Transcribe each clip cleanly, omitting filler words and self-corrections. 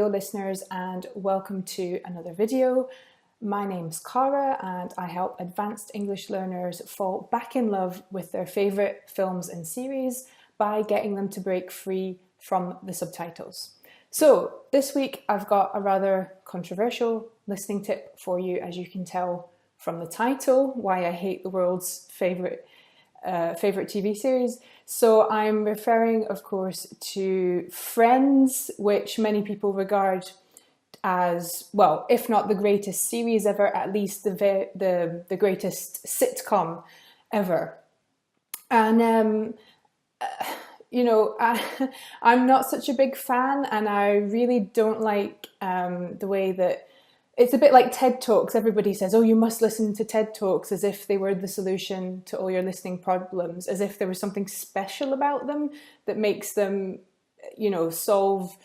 Hello listeners and welcome to another video. My name's Cara and I help advanced English learners fall back in love with their favourite films and series by getting them to break free from the subtitles. So this week I've got a rather controversial listening tip for you, as you can tell from the title, why I hate the world's favourite TV series. So I'm referring, of course, to Friends, which many people regard as, well, if not the greatest series ever, at least the greatest sitcom ever. And I'm not such a big fan, and I really don't like the way that it's a bit like TED Talks. Everybody says, oh, you must listen to TED Talks, as if they were the solution to all your listening problems, as if there was something special about them that makes them, solve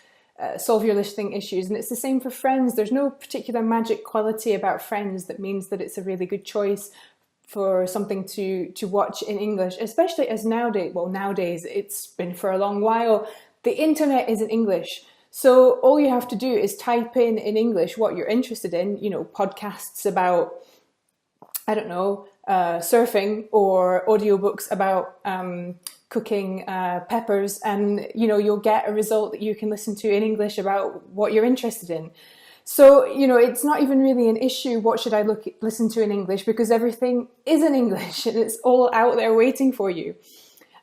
your listening issues. And it's the same for Friends. There's no particular magic quality about Friends that means that it's a really good choice for something to watch in English, especially as nowadays, it's been for a long while, the internet is in English. So all you have to do is type in English what you're interested in, podcasts about, surfing, or audiobooks about cooking peppers, and, you'll get a result that you can listen to in English about what you're interested in. So, it's not even really an issue, what should I listen to in English, because everything is in English and it's all out there waiting for you.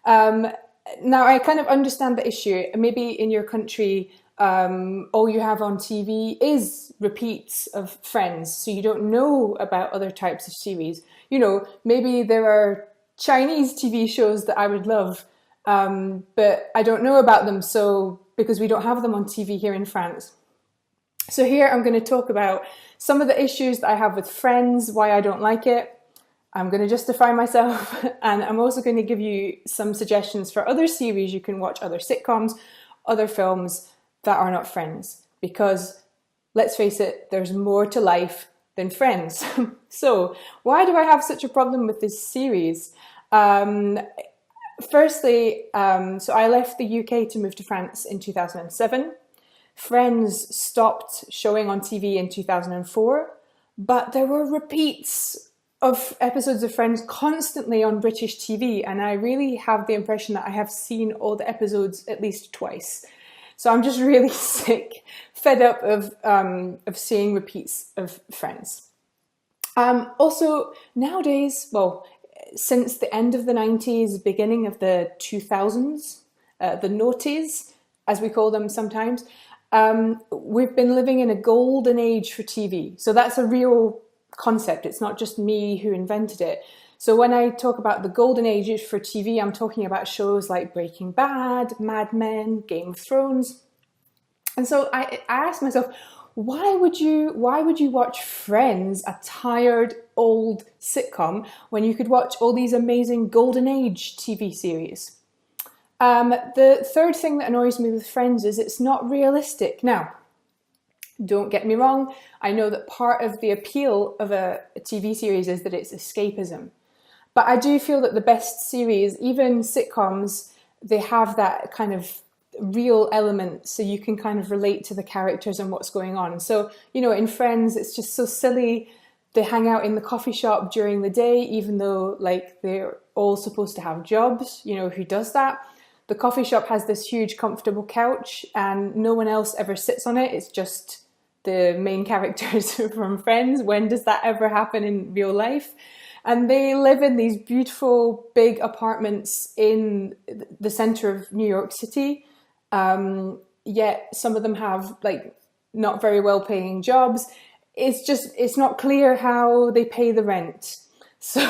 Now, I kind of understand the issue. Maybe in your country, all you have on TV is repeats of Friends, so you don't know about other types of series. Maybe there are Chinese TV shows that I would love, but I don't know about them, because we don't have them on TV here in France. So here I'm going to talk about some of the issues that I have with Friends, why I don't like it. I'm going to justify myself, and I'm also going to give you some suggestions for other series you can watch, other sitcoms, other films that are not Friends, because let's face it, there's more to life than Friends. So why do I have such a problem with this series? Firstly, so I left the UK to move to France in 2007. Friends stopped showing on TV in 2004, but there were repeats of episodes of Friends constantly on British TV, and I really have the impression that I have seen all the episodes at least twice. So I'm just really fed up of seeing repeats of Friends. Also, nowadays, since the end of the 90s, beginning of the 2000s, the noughties, as we call them sometimes, we've been living in a golden age for TV. So that's a real concept. It's not just me who invented it. So when I talk about the golden age for TV, I'm talking about shows like Breaking Bad, Mad Men, Game of Thrones. And so I asked myself, why would you watch Friends, a tired old sitcom, when you could watch all these amazing golden age TV series? The third thing that annoys me with Friends is it's not realistic. Now, don't get me wrong, I know that part of the appeal of a TV series is that it's escapism. But I do feel that the best series, even sitcoms, they have that kind of real element, so you can kind of relate to the characters and what's going on. So, in Friends, it's just so silly. They hang out in the coffee shop during the day, even though, they're all supposed to have jobs. Who does that? The coffee shop has this huge, comfortable couch, and no one else ever sits on it. It's just the main characters from Friends. When does that ever happen in real life? And they live in these beautiful big apartments in the center of New York City. Yet some of them have not very well paying jobs. It's not clear how they pay the rent. So,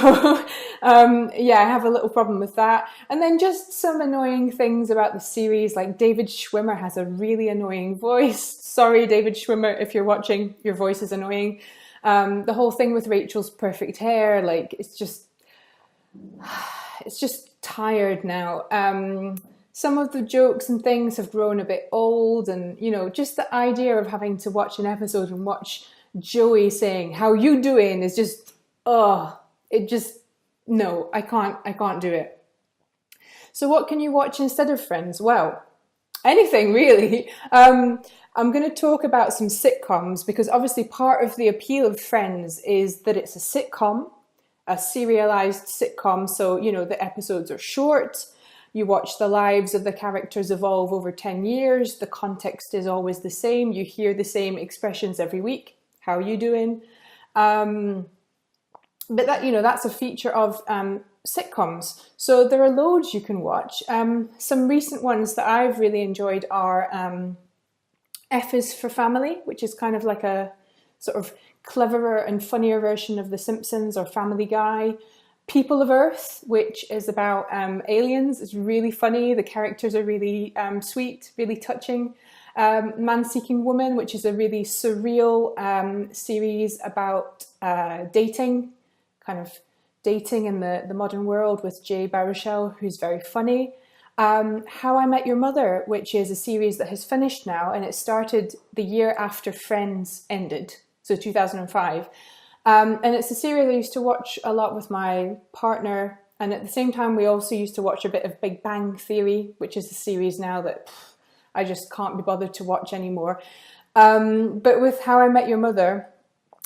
I have a little problem with that. And then just some annoying things about the series, like David Schwimmer has a really annoying voice. Sorry, David Schwimmer, if you're watching, your voice is annoying. The whole thing with Rachel's perfect hair, it's just tired now. Some of the jokes and things have grown a bit old, and, just the idea of having to watch an episode and watch Joey saying, "How you doing?" is just, I can't do it. So what can you watch instead of Friends? Well, Anything really. I'm going to talk about some sitcoms because obviously part of the appeal of Friends is that it's a sitcom, a serialized sitcom. So, you know, the episodes are short. You watch the lives of the characters evolve over 10 years. The context is always the same. You hear the same expressions every week. How are you doing? But that, you know, that's a feature of sitcoms. So there are loads you can watch. Some recent ones that I've really enjoyed are F is for Family, which is kind of like a sort of cleverer and funnier version of The Simpsons or Family Guy. People of Earth, which is about aliens. It's really funny. The characters are really sweet, really touching. Man-Seeking Woman, which is a really surreal series about dating, kind of dating in the modern world with Jay Baruchel, who's very funny. How I Met Your Mother, which is a series that has finished now, and it started the year after Friends ended, so 2005. And it's a series I used to watch a lot with my partner, and at the same time we also used to watch a bit of Big Bang Theory, which is a series now that I just can't be bothered to watch anymore. But with How I Met Your Mother,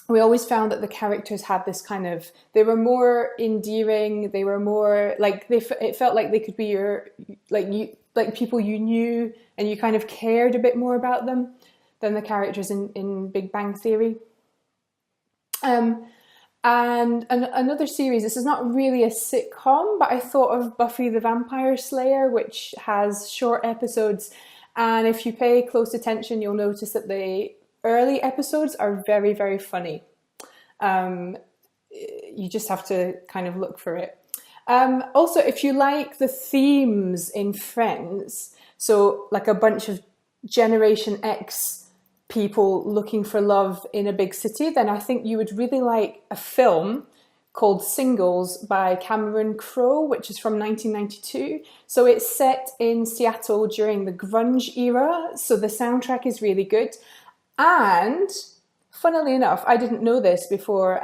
we always found that the characters had this kind of, they were more endearing, they were more like, it felt like they could be like people you knew and you kind of cared a bit more about them than the characters in Big Bang Theory. And another series, this is not really a sitcom, but I thought of Buffy the Vampire Slayer, which has short episodes. And if you pay close attention, you'll notice that the early episodes are very, very funny. You just have to kind of look for it. Also, if you like the themes in Friends, so like a bunch of Generation X people looking for love in a big city, then I think you would really like a film called Singles by Cameron Crowe, which is from 1992. So it's set in Seattle during the grunge era, so the soundtrack is really good. And funnily enough, I didn't know this before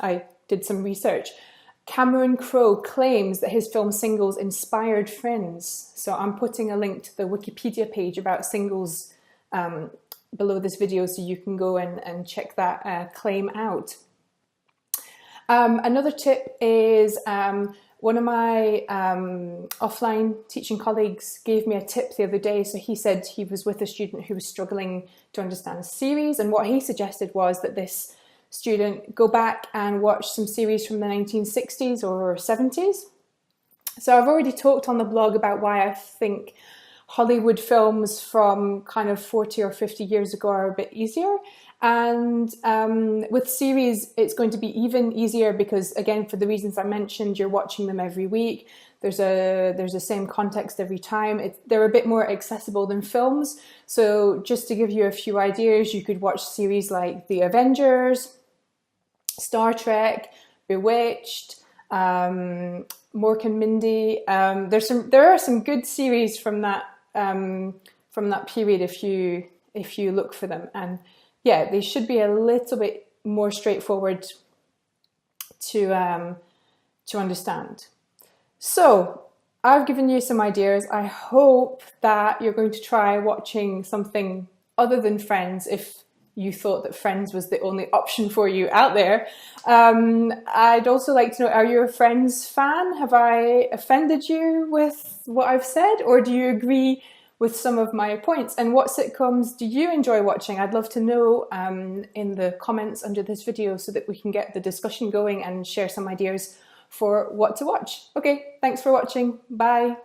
I did some research. Cameron Crowe claims that his film Singles inspired Friends. So I'm putting a link to the Wikipedia page about Singles below this video so you can go and check that claim out. Another tip is one of my offline teaching colleagues gave me a tip the other day. So he said he was with a student who was struggling to understand a series, and what he suggested was that this student go back and watch some series from the 1960s or 70s. So I've already talked on the blog about why I think Hollywood films from kind of 40 or 50 years ago are a bit easier. And with series, it's going to be even easier because, again, for the reasons I mentioned, you're watching them every week. There's the same context every time. They're a bit more accessible than films. So just to give you a few ideas, you could watch series like The Avengers, Star Trek, Bewitched, Mork and Mindy. There are some good series from that period if you look for them, and yeah, they should be a little bit more straightforward to understand. So I've given you some ideas. I hope that you're going to try watching something other than Friends if you thought that Friends was the only option for you out there. I'd also like to know, are you a Friends fan? Have I offended you with what I've said, or do you agree with some of my points? And what sitcoms do you enjoy watching? I'd love to know in the comments under this video so that we can get the discussion going and share some ideas for what to watch. Okay, thanks for watching. Bye.